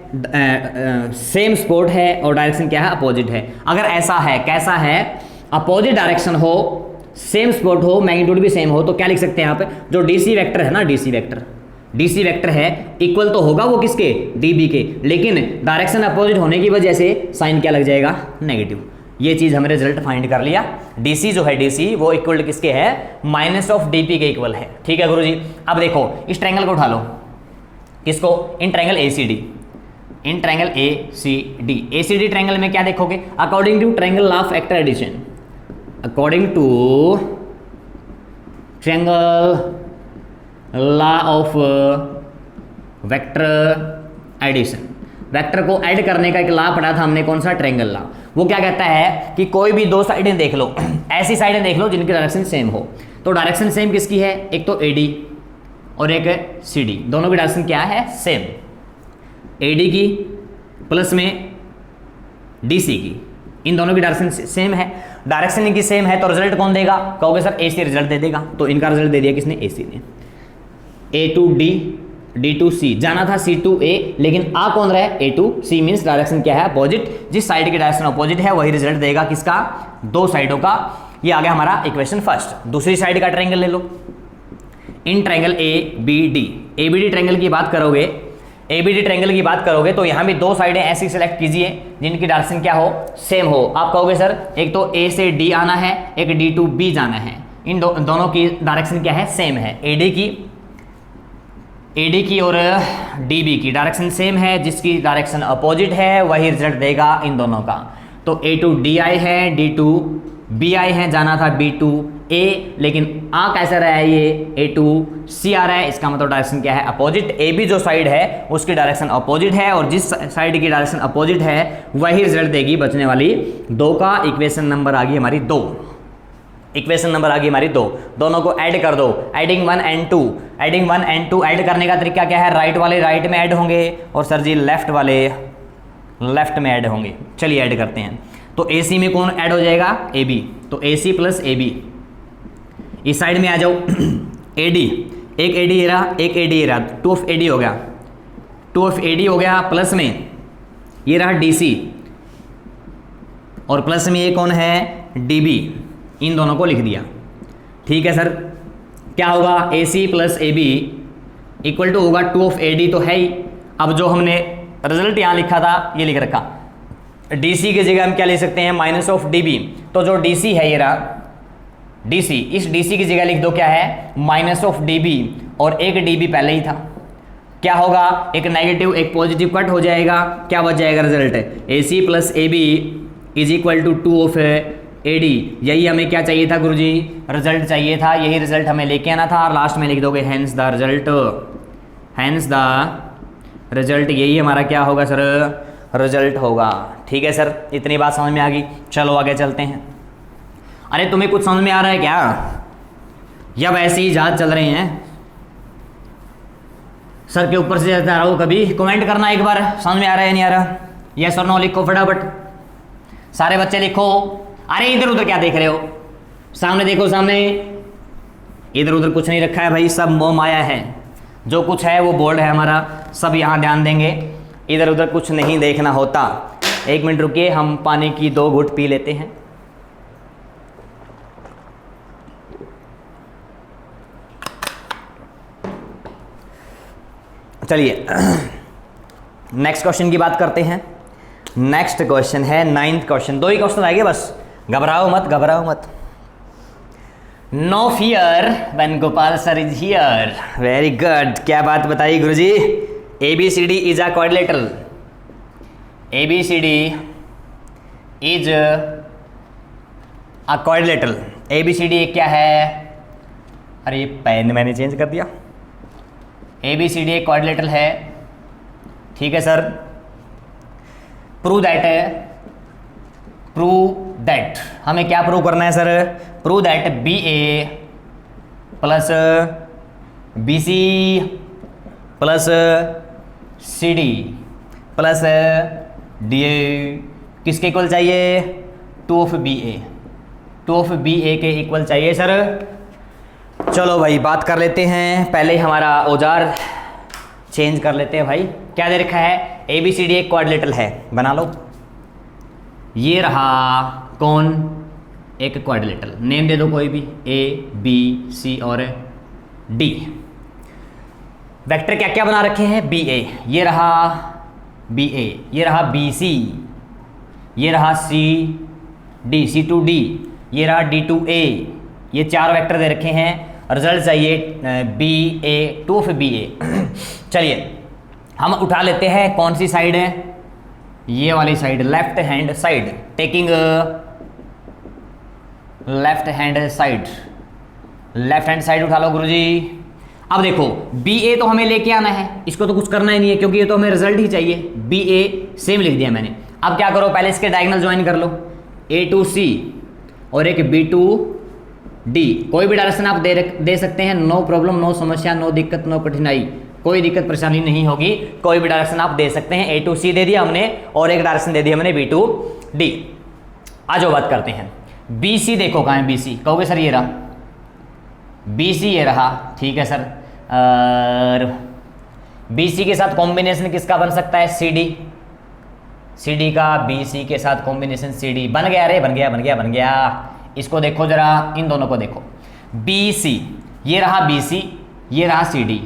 सेम स्पोर्ट है, और डायरेक्शन क्या है, अपोजिट है। अगर ऐसा है, कैसा है, अपोजिट डायरेक्शन हो, सेम स्पोर्ट हो, मैग्नीट्यूड भी सेम हो, तो क्या लिख सकते हैं आप, जो DC वेक्टर है ना, DC वेक्टर है, इक्वल तो होगा वो किसके, DB के, लेकिन डायरेक्शन अपोजिट होने की वजह से साइन क्या लग जाएगा, नेगेटिव। ये चीज़ हमने रिजल्ट फाइंड कर लिया। DC जो है, DC वो इक्वल किसके है, -DP के इक्वल है, ठीक है गुरुजी। अब देखो इस ट्रायंगल को उठा लो, किसको, in triangle ACD, ACD triangle में क्या देखोगे, according to triangle law of vector addition, according to triangle law of vector addition, vector को ऐड करने का एक लॉ पढ़ा था हमने, कौन सा, ट्रायंगल लॉ। वो क्या कहता है कि कोई भी दो साइडें देख लो, ऐसी साइडें देख लो जिनकी डायरेक्शन सेम हो। तो डायरेक्शन सेम किसकी है, एक तो AD और एक CD, दोनों की डायरेक्शन क्या है, सेम। AD की प्लस में DC की, इन दोनों की डायरेक्शन सेम है। डायरेक्शन इनकी सेम है तो रिजल्ट कौन देगा, कहोगे सर AC रिजल्ट दे देगा। तो इनका रिजल्ट दे दिया किसने, AC ने। A to D, D to C, जाना था C to A, लेकिन आ कौन रहा है, A to C, means direction क्या है, अपोजिट। जिस साइड की डायरेक्शन अपोजिट है वही रिजल्ट देगा किसका, दो साइडों का। ये आ गया हमारा इक्वेशन फर्स्ट। दूसरी साइड का ट्रायंगल ले लो, इन ट्रायंगल ABD ट्रायंगल की बात करोगे, ABD ट्रायंगल की बात करोगे तो यहाँ भी दो साइडें ऐसी सेलेक्ट कीजिए जिनकी डायरेक्शन क्या हो, सेम हो। आप कहोगे सर एक तो A से D आना है, एक D to B जाना है, इन दोनों की डायरेक्शन क्या है, सेम है। AD की और DB की डायरेक्शन सेम है, जिसकी डायरेक्शन अपोजिट है वही रिजल्ट देगा इन दोनों का। तो A to DI है, D to BI है, जाना था B to A, लेकिन आ कैसा रहा है ये A to C आ रहा है, इसका मतलब डायरेक्शन क्या है, अपोजिट। AB जो साइड है उसकी डायरेक्शन अपोजिट है, और जिस साइड की डायरेक्शन अपोजिट है वही रिजल्ट देगी बचने वाली 2 का। इक्वेशन नंबर आ गई हमारी 2। इक्वेशन नंबर आ गई हमारी 2। दोनों को ऐड कर दो, adding 1 and 2। Adding 1 and 2 add करने का तरीका क्या है, राइट वाले राइट में ऐड होंगे और सर जी लेफ्ट वाले लेफ्ट में ऐड होंगे। चलिए ऐड करते हैं। तो AC में कौन ऐड हो जाएगा, AB। तो AC प्लस AB। इस साइड में आ जाओ AD, एक AD ये रहा, एक AD ये रहा, 2 of AD हो गया, 2 of AD हो गया। प्लस में ये रहा DC, और प्लस में ये कौन है, DB। इन दोनों को लिख दिया, ठीक है सर। क्या होगा, AC plus AB equal to होगा 2 of AD तो है ही। अब जो हमने रिजल्ट यहाँ लिखा था ये लिख रखा, DC की जगह हम क्या ले सकते हैं, माइनस ऑफ DB। तो जो DC है ये रहा DC, इस DC की जगह लिख दो क्या है, माइनस ऑफ DB, और एक DB पहले ही था। क्या होगा, एक नेगेटिव एक पॉजिटिव कट हो जाएगा, क्या बच जाएगा result, AC plus AB is equal to 2 of AD। यही हमें क्या चाहिए था गुरुजी, रिजल्ट चाहिए था, यही रिजल्ट हमें लेके आना था। और लास्ट में लिख दोगे hence the result, hence the result, यही हमारा क्या होगा सर, रिजल्ट होगा। ठीक है सर, इतनी बात समझ में आ गई। चलो आगे चलते हैं। अरे तुम्हें कुछ समझ में आ रहा है क्या, या वैसे ही जहाज चल रहे हैं, सर के ऊपर से जाता रहा हो कभी, कमेंट करना एक बार, समझ में आ रहा है नहीं आ रहा, यस और नो लिखो फटाफट, सारे बच्चे लिखो। अरे इधर उधर क्या देख रहे हो, सामने देखो, सामने, इधर उधर कुछ नहीं रखा है भाई, सब मोह माया है। जो कुछ है वो बोर्ड है हमारा, सब यहाँ ध्यान देंगे, इधर उधर कुछ नहीं देखना होता। 1 मिनट रुकिए, हम पानी की 2 घुट पी लेते हैं। चलिए नेक्स्ट क्वेश्चन की बात करते हैं। नेक्स्ट क्वेश्चन है 9th क्वेश्चन। 2 ही क्वेश्चन आएंगे बस, घबराओ मत, घबराओ मत। No fear when Gopal sir is here. Very good, क्या बात बताई गुरुजी, ABCD is a quadrilateral. ABCD is a quadrilateral. ABCD एक क्या है, अरे ये पेन मैंने चेंज कर दिया। ABCD एक क्वाड्रिलेटरल है, ठीक है सर। प्रूव दैट हमें क्या प्रूव करना है sir, prove that BA plus BC plus CD plus DA किसके इक्वल चाहिए, 2 ऑफ BA। 2 ऑफ BA के इक्वल चाहिए सर। चलो भाई बात कर लेते हैं, पहले हमारा औजार चेंज कर लेते हैं भाई। क्या दे रखा है, ABCD एक क्वाड्रिलेटरल है, बना लो। ये रहा कौन, एक क्वाड्रिलेटरल, नेम दे दो कोई भी, A B C और D। वेक्टर क्या क्या बना रखे हैं, BA, ये रहा BA, ये रहा BC, ये रहा CD, C to D, ये रहा D to A। ये 4 वेक्टर दे रखे हैं, रिजल्ट चाहिए BA, 2 ऑफ BA। चलिए हम उठा लेते हैं, कौन सी साइड है, ये वाली side, left hand side, taking left hand side. Left hand side उठा लो गुरुजी। अब देखो BA तो हमें लेके आना है, इसको तो कुछ करना ही नहीं है क्योंकि ये तो हमें रिजल्ट ही चाहिए। BA सेम लिख दिया मैंने। अब क्या करो, पहले इसके डायगोनल ज्वाइन कर लो, A to C और एक B to D। कोई भी डायरेक्शन आप दे सकते हैं, नो प्रॉब्लम, नो समस्या, नो दिक्कत, नो कठिनाई, कोई दिक्कत परेशानी नहीं होगी। कोई भी डायरेक्शन आप दे सकते हैं। A to C दे दिया हमने और एक डायरेक्शन दे दिया हमने B to D। आज वो बात करते हैं। BC देखो कहाँ है, BC कहोगे सर ये रहा BC, ये रहा, ठीक है सर। और BC के साथ कॉम्बिनेशन किसका बन सकता है, CD का BC के साथ कॉम्बिनेशन CD बन गया। अरे बन गया बन गया बन गया। इसको देखो जरा, इन दोनों को देखो, BC, ये रहा BC, ये रहा CD,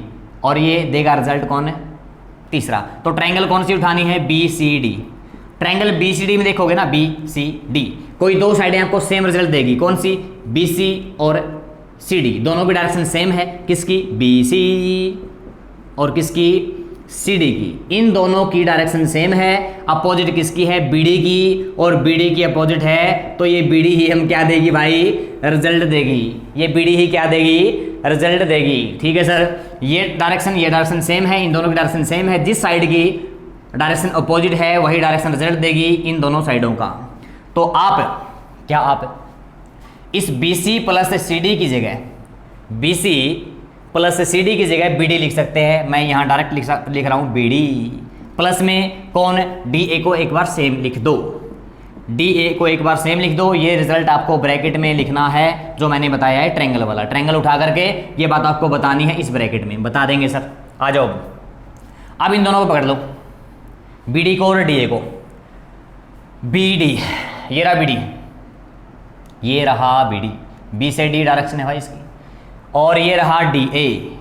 और ये देगा रिजल्ट कौन है, तीसरा। तो ट्रायंगल कौन सी उठानी है? B C D. Triangle B C D में देखोगे ना, बी सी डी, कोई दो साइडें आपको सेम रिजल्ट देगी। कौन सी? बी सी और सी डी, दोनों की डायरेक्शन सेम है। किसकी? बी सी और किसकी? सी डी की। इन दोनों की डायरेक्शन सेम है। अपोजिट किसकी है? बी डी की, और बी डी की अपोजिट है, तो ये बी डी ही हम क्या देगी भाई? रिजल्ट देगी। ये बी डी ही क्या देगी? रिजल्ट देगी। ठीक है सर, ये डायरेक्शन सेम है, इन दोनों की डायरेक्शन सेम है। जिस साइड की डायरेक्शन अपोजिट है वही डायरेक्शन रिजल्ट देगी इन दोनों साइडों का। तो आप इस B C plus C D की जगह, B C plus C D की जगह बी डी लिख सकते हैं। मैं यहाँ डायरेक्ट लिख रहा हूँ बी डी, प्लस में कौन? डी ए को एक बार सेम लिख दो, डी ए को एक बार सेम लिख दो। ये रिजल्ट आपको ब्रैकेट में लिखना है जो मैंने बताया है ट्रायंगल वाला। ट्रायंगल उठा करके ये बात आपको बतानी है, इस ब्रैकेट में बता देंगे सर। आ जाओ, अब इन दोनों को पकड़ लो, बी डी को और डी ए को। बी डी, ये रहा बी डी, ये रहा बी डी, बी से डी डायरेक्शन है भाई इसकी, और ये रहा डी ए।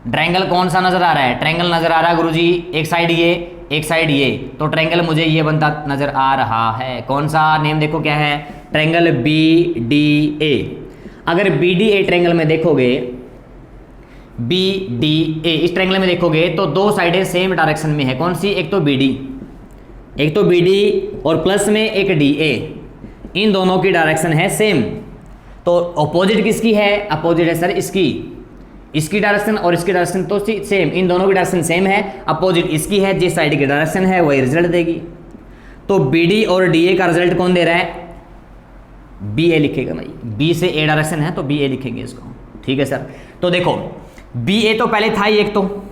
ट्रायंगल कौन सा नजर आ रहा है? ट्रायंगल नजर आ रहा है गुरुजी, एक साइड ये, एक साइड ये, तो ट्रायंगल मुझे ये बनता नजर आ रहा है। कौन सा? नेम देखो क्या है? Triangle B D A. अगर बी डी ए ट्रायंगल में देखोगे, बी डी ए इस ट्रायंगल में देखोगे तो दो साइडें सेम डायरेक्शन में है। कौन सी? एक तो बी डी, एक तो बी डी और प्लस में एक डी ए, इन दोनों की डायरेक्शन है सेम। तो अपोजिट किसकी है? अपोजिट है सर इसकी डायरेक्शन और इसकी डायरेक्शन तो सेम, इन दोनों की डायरेक्शन सेम है। अपोजिट इसकी है, जिस साइड की डायरेक्शन है वही रिजल्ट देगी। तो बी डी और डी ए का रिजल्ट कौन दे रहा है? बी ए लिखेगा भाई, बी से ए डायरेक्शन है तो बी ए लिखेंगे इसको। ठीक है सर, तो देखो बी ए तो पहले था ही एक तो,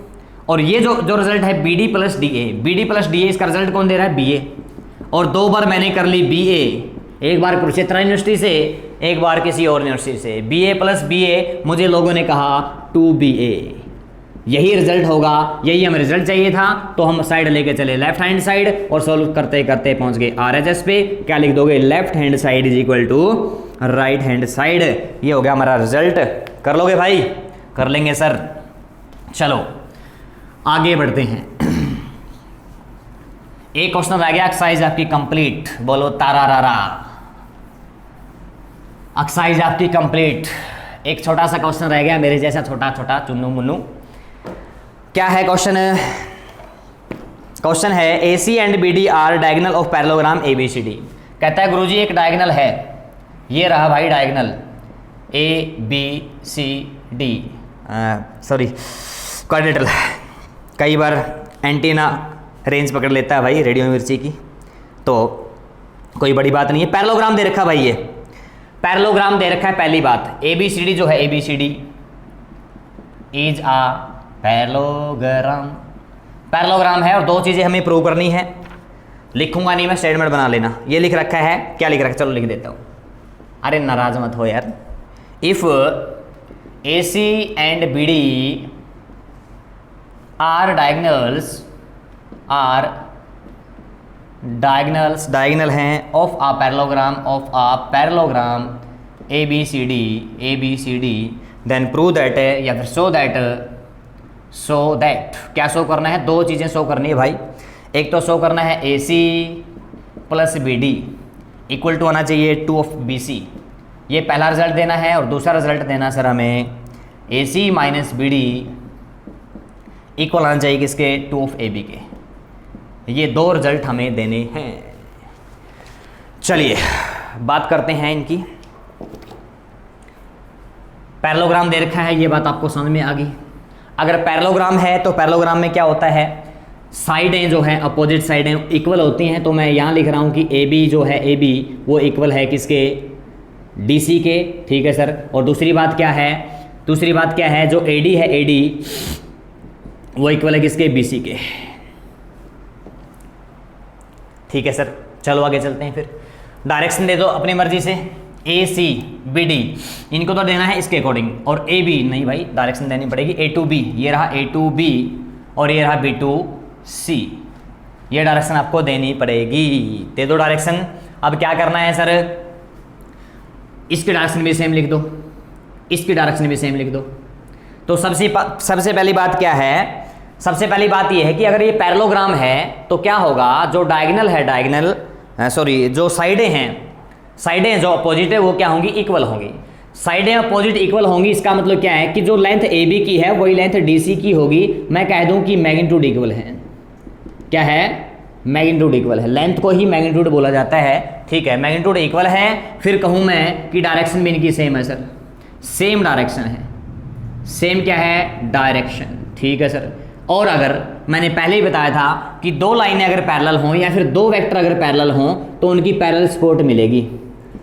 और ये जो रिजल्ट है B D plus D A, B D plus D A, इसका रिजल्ट कौन दे रहा है? B A. और दो बार मैंने कर ली बी ए, एक बार कुरुक्षेत्र यूनिवर्सिटी से, एक बार किसी और यूनिवर्सिटी से। बी ए प्लस बी ए, मुझे लोगों ने कहा 2BA, यही रिजल्ट होगा, यही हमें रिजल्ट चाहिए था। तो हम साइड लेके चले लेफ्ट हैंड साइड, और सॉल्व करते करते पहुंच गए RHS पे। क्या लिख दोगे? Left hand side is equal to right hand side. ये हो गया हमारा रिजल्ट। कर लोगे भाई? कर लेंगे सर। चलो आगे बढ़ते हैं। एक क्वेश्चन रह गया, एक्सरसाइज आपकी कंप्लीट। बोलो तारा रारा, एक्सरसाइज आपकी कंप्लीट। एक छोटा सा क्वेश्चन रह गया, मेरे जैसा छोटा छोटा चुन्नू मुन्नू। क्या है क्वेश्चन? क्वेश्चन है AC and BD are diagonal of parallelogram ABCD। कहता है गुरुजी एक डायगोनल है, ये रहा भाई डायगोनल ABCD, सॉरी क्वाड्रेटल। कई बार एंटीना रेंज पकड़ लेता है भाई रेडियो मिर्ची की, तो कोई बड़ी बात नहीं है। पैरेललोग्राम दे रखा भाई, ये पैरेललोग्राम दे रखा है। पहली बात ABCD जो है, ABCD is a parallelogram, parallelogram है। और दो चीज़ें हमें प्रूव करनी है, लिखूंगा नहीं मैं, स्टेटमेंट बना लेना। ये लिख रखा है, क्या लिख रखा है? चलो लिख देता हूँ, अरे नाराज मत हो यार। If AC and BD are diagonal हैं of a parallelogram ABCD, then prove that, या फिर सो दैट क्या शो करना है? दो चीज़ें शो करनी है भाई। एक तो शो करना है AC plus BD equal to आना चाहिए 2 ऑफ BC, ये पहला रिजल्ट देना है। और दूसरा रिजल्ट देना सर हमें AC माइनस BD इक्वल आना चाहिए किसके? 2 ऑफ AB के। ये दो रिजल्ट हमें देने हैं। चलिए बात करते हैं इनकी। पैरेललोग्राम दे रखा है, ये बात आपको समझ में आ गई। अगर पैरेललोग्राम है तो पैरेललोग्राम में क्या होता है? साइडें जो हैं, अपोजिट साइडें इक्वल होती हैं। तो मैं यहाँ लिख रहा हूँ कि AB जो है, AB वो इक्वल है किसके? DC के। ठीक है सर। और दूसरी बात क्या है? दूसरी बात क्या है? जो AD है, AD वो इक्वल है किसके? BC के। ठीक है सर, चलो आगे चलते हैं। फिर डायरेक्शन दे दो अपनी मर्जी से, AC BD इनको तो देना है इसके अकॉर्डिंग, और AB नहीं भाई, डायरेक्शन देनी पड़ेगी A to B। ये रहा A to B और ये रहा B to C, ये डायरेक्शन आपको देनी पड़ेगी। दे दो डायरेक्शन। अब क्या करना है सर? इसकी डायरेक्शन भी सेम लिख दो, इसकी डायरेक्शन भी सेम लिख दो। तो सबसे पहली बात क्या है? सबसे पहली बात यह है कि अगर ये पैरेललोग्राम है तो क्या होगा, जो डायगोनल है, जो साइडें जो अपोजिट है वो क्या होंगी, इक्वल होंगी। साइडें अपोजिट इक्वल होंगी, इसका मतलब क्या है कि जो लेंथ ए बी की है वही लेंथ डी सी की होगी। मैं कह दूं कि मैग्नीट्यूड इक्वल है। क्या है, मैग्नीट्यूड इक्वल है। लेंथ को ही मैग्नीट्यूड बोला जाता है, ठीक है। मैग्नीट्यूड इक्वल है, फिर कहूं मैं कि डायरेक्शन भी इनकी सेम है सर, सेम डायरेक्शन है। सेम क्या है, डायरेक्शन, ठीक है सर। और अगर मैंने पहले ही बताया था कि दो लाइनें अगर पैरेलल हों या फिर दो वेक्टर अगर पैरेलल हों तो उनकी पैरेलल सपोर्ट मिलेगी,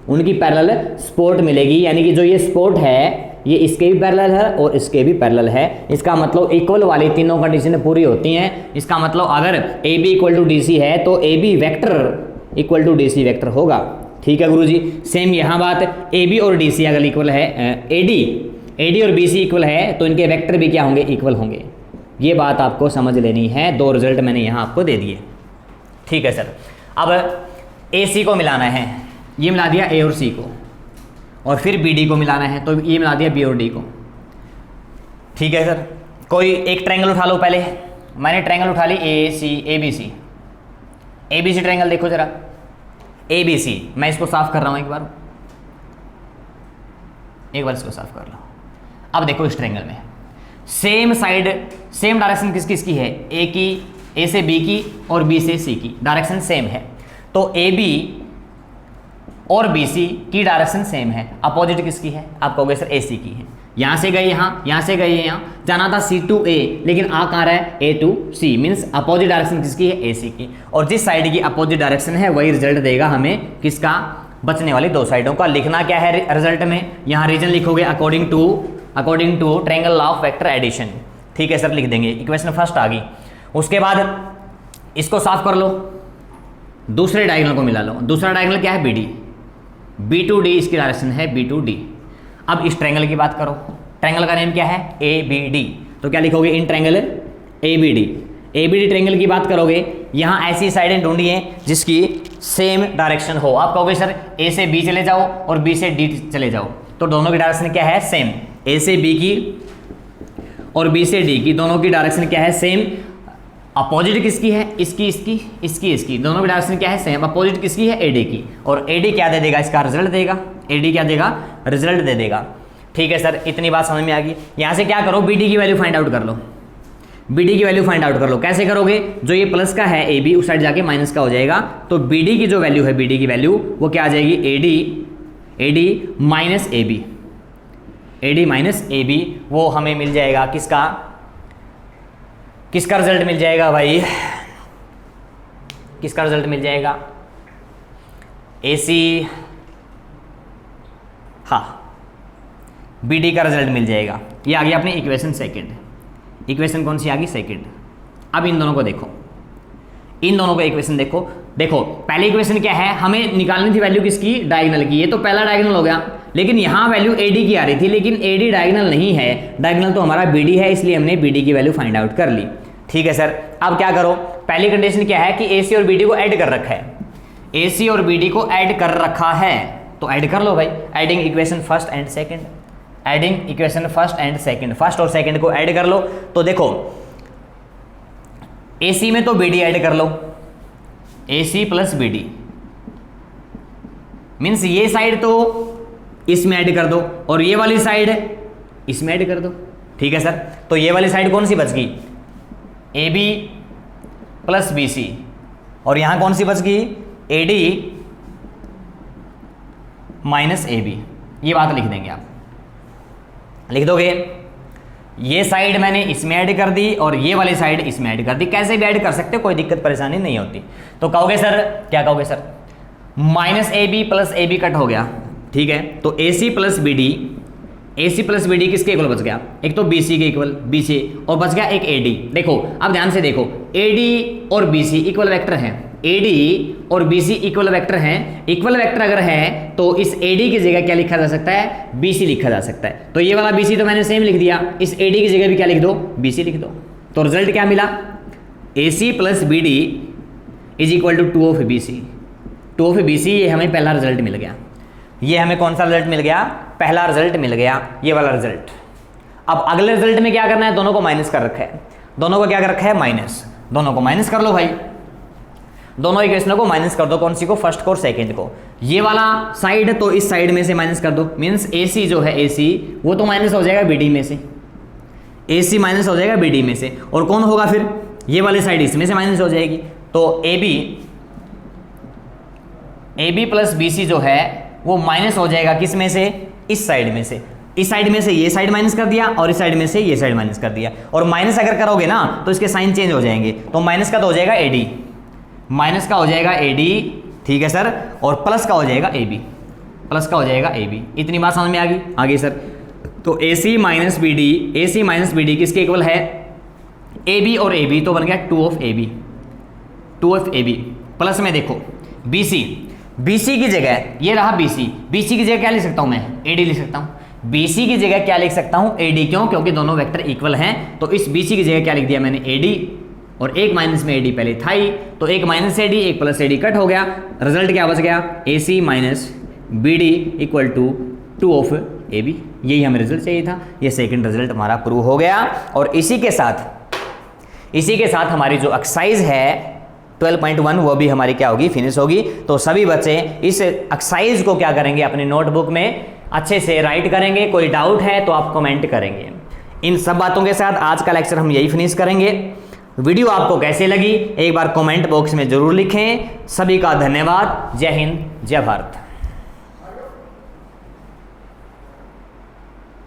उनकी पैरेलल सपोर्ट मिलेगी। यानी कि जो ये सपोर्ट है ये इसके भी पैरेलल है और इसके भी पैरेलल है। इसका मतलब इक्वल वाली तीनों कंडीशन पूरी होती हैं। इसका मतलब अगर A B equal to D C है तो A B vector equal to D C vector होगा, ठीक है गुरुजी। सेम यहाँ बात, ए बी और डी सी अगर इक्वल है, ए डी और बी सी इक्वल है तो इनके वैक्टर भी क्या होंगे, इक्वल होंगे। ये बात आपको समझ लेनी है। दो रिजल्ट मैंने यहाँ आपको दे दिए, ठीक है सर। अब ए सी को मिलाना है, ये मिला दिया ए और सी को, और फिर बी डी को मिलाना है तो ये मिला दिया बी और डी को, ठीक है सर। कोई एक ट्रायंगल उठा लो। पहले मैंने ट्रायंगल उठा ली ए बी सी ट्रायंगल देखो जरा, ए बी सी। मैं इसको साफ कर रहा हूँ एक बार इसको साफ कर लो। अब देखो इस ट्रायंगल में सेम साइड सेम डायरेक्शन किसकी है, ए की, ए से बी की और बी से सी की डायरेक्शन सेम है। तो ए बी और बी सी की डायरेक्शन सेम है। अपोजिट किसकी है, आप कहोगे सर ए सी की है। यहाँ से गए यहाँ से गए यहाँ, जाना था सी टू ए, लेकिन आ कहाँ रहा है, A to C. Means opposite direction किसकी है, ए सी की। और जिस साइड की अपोजिट डायरेक्शन है वही रिजल्ट देगा हमें किसका, बचने वाली दो साइडों का। लिखना क्या है रिजल्ट में, यहाँ रीजन लिखोगे according to triangle law of vector addition, ठीक है सर, लिख देंगे। इक्वेशन फर्स्ट आ गई। उसके बाद इसको साफ कर लो, दूसरे डायगोनल को मिला लो। दूसरा डायगोनल क्या है, B D, B to D इसकी डायरेक्शन है बी टू डी। अब इस ट्रायंगल की बात करो, ट्रायंगल का नेम क्या है, ए बी डी। तो क्या लिखोगे, in triangle A B D triangle की बात करोगे। यहाँ ऐसी साइडें ढूंढिए जिसकी सेम डायरेक्शन हो। आप कहोगे सर ए से बी चले जाओ और बी से डी चले जाओ, तो दोनों की डायरेक्शन क्या है, सेम। ए से बी की और बी से डी की दोनों की डायरेक्शन क्या है, सेम। अपोजिट किसकी है, इसकी दोनों की डायरेक्शन क्या है, सेम। अपोजिट किसकी है, एडी की। और एडी क्या दे देगा, इसका रिजल्ट देगा। एडी क्या देगा, रिजल्ट दे देगा, ठीक है सर। इतनी बात समझ में आ गई। यहाँ से क्या करो, बीडी की वैल्यू फाइंड आउट कर लो। बीडी की वैल्यू फाइंड आउट कर लो। कैसे करोगे, जो ये प्लस का है ए बी उस साइड जाके माइनस का हो जाएगा। तो बीडी की जो वैल्यू है, बीडी की वैल्यू वो क्या आ जाएगी, A D minus A B, A D minus A B. वो हमें मिल जाएगा किसका रिजल्ट मिल जाएगा भाई, किसका रिजल्ट मिल जाएगा, ए सी, हाँ बी डी का रिजल्ट मिल जाएगा। ये आ गया अपनी इक्वेशन सेकंड। इक्वेशन कौन सी आ गई, सेकंड। अब इन दोनों को देखो, इन दोनों को इक्वेशन देखो। पहली इक्वेशन क्या है, हमें निकालनी थी वैल्यू किसकी, डायगोनल की। ये तो पहला डायगोनल हो गया, लेकिन यहाँ वैल्यू एडी की आ रही थी, लेकिन एडी डायगोनल नहीं है। डायगोनल तो हमारा बीडी है, इसलिए हमने बीडी की वैल्यू फाइंड आउट कर ली, ठीक है सर। अब क्या करो, पहली कंडीशन क्या है कि ए सी और बी डी को ऐड कर रखा है। ए सी और बी डी को ऐड कर रखा है तो ऐड कर लो भाई। Adding equation first and second, adding equation first and second, first और सेकंड को ऐड कर लो। तो देखो ए सी में तो बी डी ऐड कर लो, A C plus B D, means ये साइड तो इसमें ऐड कर दो और ये वाली साइड इसमें ऐड कर दो, ठीक है सर। तो ये वाली साइड कौन सी बच गई, A B plus B C, और यहां कौन सी बच गई, A D minus A B. ये बात लिख देंगे, आप लिख दोगे। ये साइड मैंने इसमें ऐड कर दी और ये वाली साइड इसमें ऐड कर दी। कैसे भी ऐड कर सकते हो, कोई दिक्कत परेशानी नहीं होती। तो कहोगे सर, क्या कहोगे sir, minus A B plus A B cut हो गया, ठीक है। तो A C plus B D, A C plus B D किसके इक्वल बच गया, एक तो बी सी के इक्वल, बी सी, और बच गया एक ए डी। देखो अब ध्यान से देखो, ए डी और बी सी इक्वल वेक्टर हैं, ए डी और बी सी इक्वल वेक्टर हैं। इक्वल वेक्टर अगर है तो इस ए डी की जगह क्या लिखा जा सकता है, बी सी लिखा जा सकता है। तो ये वाला बी सी तो मैंने सेम लिख दिया, इस ए डी की जगह भी क्या लिख दो, बी सी लिख दो। तो रिजल्ट क्या मिला, A C plus B D is equal to 2 of B C, 2 of B C. ये हमें पहला रिजल्ट मिल गया। ये हमें कौन सा रिजल्ट मिल गया, पहला रिजल्ट मिल गया, ये वाला रिजल्ट। अब अगले रिजल्ट में क्या करना है, दोनों को माइनस कर रखा है। दोनों को क्या कर रखा है, माइनस, दोनों को माइनस कर लो भाई, दोनों इक्वेशनों को माइनस कर दो, कौन सी को, फर्स्ट को और सेकंड को। ये वाला साइड तो इस साइड में से माइनस कर दो, मीन्स AC जो है AC वो तो माइनस हो जाएगा BD में से, AC माइनस हो जाएगा BD में से, और कौन होगा फिर, ये वाली साइड इसमें से माइनस हो जाएगी। तो AB प्लस BC जो है वो माइनस हो जाएगा किस में से, इस साइड में से, इस साइड में से ये साइड माइनस कर दिया और इस साइड में से ये साइड माइनस कर दिया, और माइनस अगर करोगे ना तो इसके साइन चेंज हो जाएंगे, तो माइनस का तो हो जाएगा AD, माइनस का हो जाएगा AD, ठीक है सर, और प्लस का हो जाएगा AB, प्लस का हो जाएगा AB। इतनी बात समझ में आ गई, आगे सर। तो AC माइनस BD किसके इक्वल है, AB और AB, तो बन गया 2 ऑफ AB, प्लस में देखो BC की जगह ये रहा BC की जगह क्या लिख सकता हूं मैं, AD लिख सकता हूं। BC की जगह क्या लिख सकता हूं, AD, क्यों, क्योंकि दोनों वेक्टर इक्वल हैं, तो इस BC की जगह क्या लिख दिया मैंने, AD, और एक माइनस में AD पहले था ही, तो एक माइनस AD एक प्लस AD कट हो गया, रिजल्ट क्या बच गया, AC minus BD equal to 2 of AB। यही हमें रिजल्ट चाहिए था, ये सेकंड रिजल्ट हमारा प्रूव हो गया। और इसी के साथ हमारी जो एक्सरसाइज है 12.1 वो भी हमारी क्या होगी, फिनिश होगी। तो सभी बच्चे इस एक्सरसाइज को क्या करेंगे, अपनी नोटबुक में अच्छे से राइट करेंगे, कोई डाउट है तो आप कमेंट करेंगे। इन सब बातों के साथ आज का लेक्चर हम यही फिनिश करेंगे। वीडियो आपको कैसे लगी एक बार कमेंट बॉक्स में जरूर लिखें। सभी का धन्यवाद। जय हिंद, जय भारत।